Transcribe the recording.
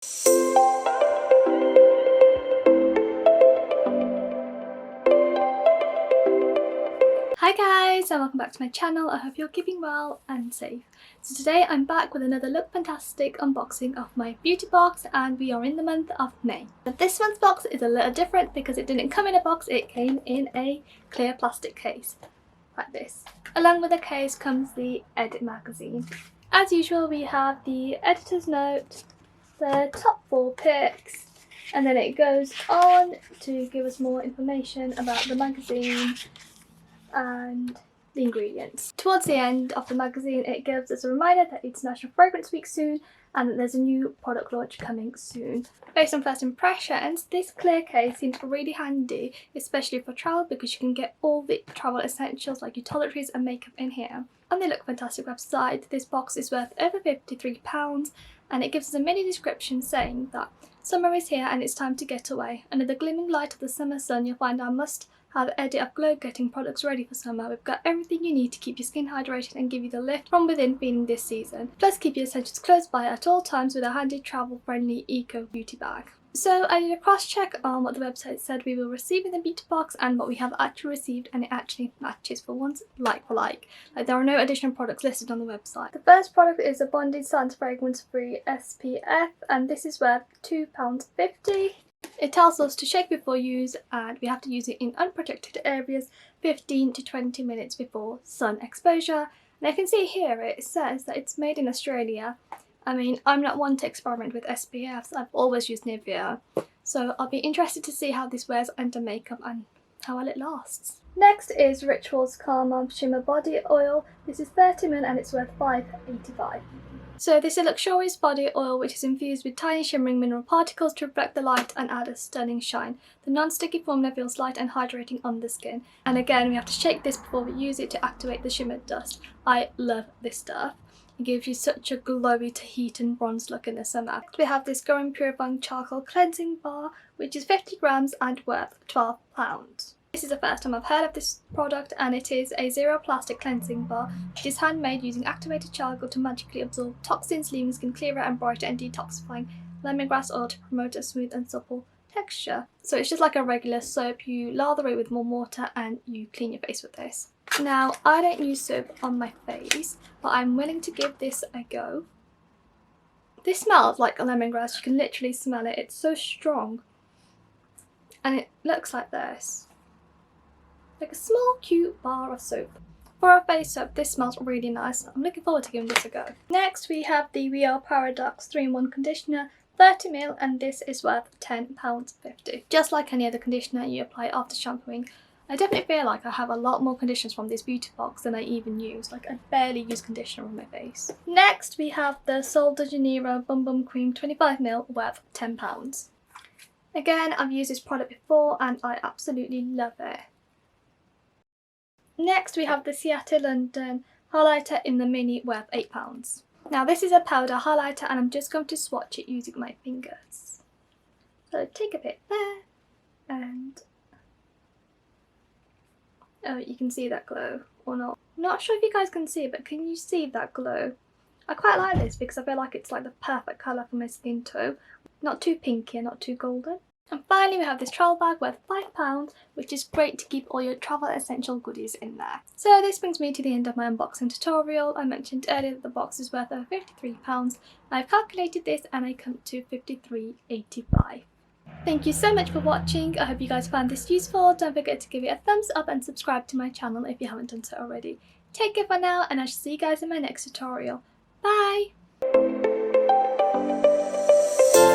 Hi guys and welcome back to my channel. I hope you're keeping well and safe. So today I'm back with another Lookfantastic unboxing of my beauty box, and we are in the month of May. But this month's box is a little different because it didn't come in a box, it came in a clear plastic case like this. Along with the case comes the Edit magazine. As usual, we have the editor's note, the top 4 picks, and then it goes on to give us more information about the magazine and the ingredients. Towards the end of the magazine, it gives us a reminder that it's National Fragrance Week soon and that there's a new product launch coming soon. Based on first impressions, this clear case seems really handy, especially for travel, because you can get all the travel essentials like your toiletries and makeup in here. On the Lookfantastic website, this box is worth over £53, and it gives us a mini description saying that summer is here and it's time to get away. Under the gleaming light of the summer sun, you'll find our must-have Edit of glow-getting products ready for summer. We've got everything you need to keep your skin hydrated and give you the lift from within feeling this season. Plus keep your essentials close by at all times with a handy travel-friendly eco beauty bag. So I did a cross-check on what the website said we will receive in the beauty box and what we have actually received, and it actually matches for once, like for like. There are no additional products listed on the website. The first product is a Bonded Sans Fragrance Free SPF, and this is worth £2.50. It tells us to shake before use, and we have to use it in unprotected areas 15 to 20 minutes before sun exposure. And I can see here it says that it's made in Australia. I mean, I'm not one to experiment with SPFs, I've always used Nivea, so I'll be interested to see how this wears under makeup and how well it lasts. Next is Ritual's Calm Shimmer Body Oil. This is 30ml and it's worth £5.85. So this is a luxurious body oil which is infused with tiny shimmering mineral particles to reflect the light and add a stunning shine. The non-sticky formula feels light and hydrating on the skin. And again, we have to shake this before we use it to activate the shimmer dust. I love this stuff. It gives you such a glowy to heat and bronze look in the summer. We have this Growing Purifying Charcoal Cleansing Bar, which is 50 grams and worth £12. This is the first time I've heard of this product, and it is a zero plastic cleansing bar which is handmade using activated charcoal to magically absorb toxins, leaving skin clearer and brighter, and detoxifying lemongrass oil to promote a smooth and supple texture. So it's just like a regular soap. You lather it with warm water and you clean your face with this. Now, I don't use soap on my face, but I'm willing to give this a go. This smells like a lemongrass. You can literally smell it. It's so strong. And it looks like this. Like a small cute bar of soap. For a face soap, this smells really nice. I'm looking forward to giving this a go. Next we have the Real Paradox 3-in-1 Conditioner, 30ml, and this is worth £10.50. Just like any other conditioner you apply after shampooing, I definitely feel like I have a lot more conditioners from this beauty box than I even use. Like, I barely use conditioner on my face. Next we have the Sol de Janeiro Bum Bum Cream 25ml, worth £10. Again, I've used this product before and I absolutely love it. Next we have the Seattle London highlighter in the mini, worth £8. Now this is a powder highlighter and I'm just going to swatch it using my fingers. So take a bit there and oh, you can see that glow or not. Not sure if you guys can see it, but can you see that glow? I quite like this because I feel like it's like the perfect colour for my skin tone. Not too pinky and not too golden. And finally we have this travel bag worth £5, which is great to keep all your travel essential goodies in there. So this brings me to the end of my unboxing tutorial. I mentioned earlier that the box is worth over £53. I've calculated this and I come to £53.85. Thank you so much for watching. I hope you guys found this useful. Don't forget to give it a thumbs up and subscribe to my channel if you haven't done so already. Take care for now, and I shall see you guys in my next tutorial. Bye!